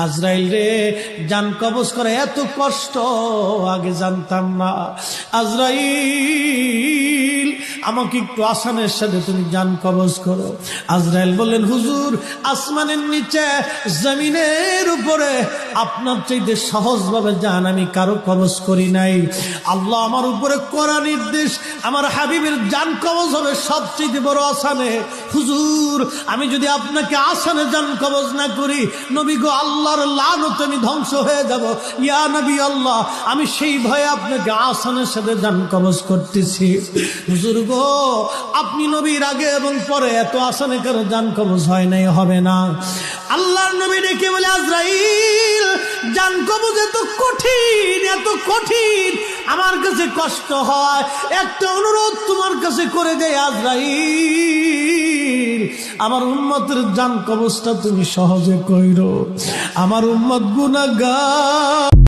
আজরাইল রে, জান কবজ করে এত কষ্ট আগে জানতাম না। আজরাইল, আমাকে একটু আসানের সাথে তুমি জান কবজ করো। আজরাইল বললেন, হুজুর, আসমানের নিচে জমিনের উপরে আপনার চাইতে সহজভাবে জান আমি কারো কবজ করি নাই। আল্লাহ আমার উপরে করা নির্দেশ, আমার হাবিবের জান কবজ হবে সবচেয়ে বড় আসানে। হুজুর, আমি যদি আপনাকে আসানে জান কবজ না করি, নবী গো, আল্লাহর লানতে আমি ধ্বংস হয়ে যাব। ইয়া নবী আল্লাহ, আমি সেই ভয়ে আপনাকে আসানের সাথে জান কবজ করতেছি। হুজুর গো, আপনি নবীর আগে এবং পরে এত আসানে কারো জান কবজ হয় নাই, হবে না। আল্লাহর নবী ডেকে বলে, আজরাইল, জান কবজ এত কঠিন, এত কঠিন, আমার কাছে কষ্ট হয়। একটা অনুরোধ তোমার কাছে করে দেয় আজরাইল, আমার উম্মতের জান কবজটা তুমি সহজে কইরো। আমার উম্মত গুনাহগার,